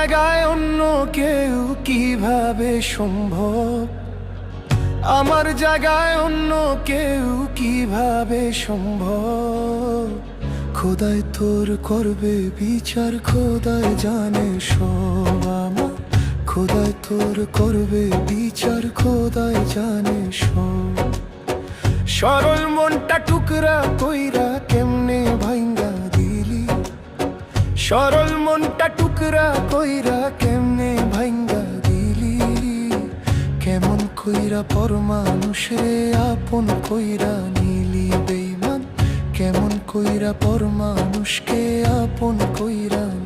জায়গায় অন্য কেউ কিভাবে সম্ভব? আমার জায়গায় অন্য কেউ কিভাবে সম্ভব? খোদাই তোর করবে বিচার, খোদাই জানে সব আমার। খোদাই তোর করবে বিচার, খোদাই জানে সব। সরল মনটা টুকরা কইরা কেমনে ভাঙ্গা দিলি? সরল মনটা টুকরা কইরা কেমনে ভাঙ্গা দিলি? কেমন কইরা পর মানুষে আপন কইরা নিলি বেঈমান? কেমন কইরা পর মানুষকে আপন কইরা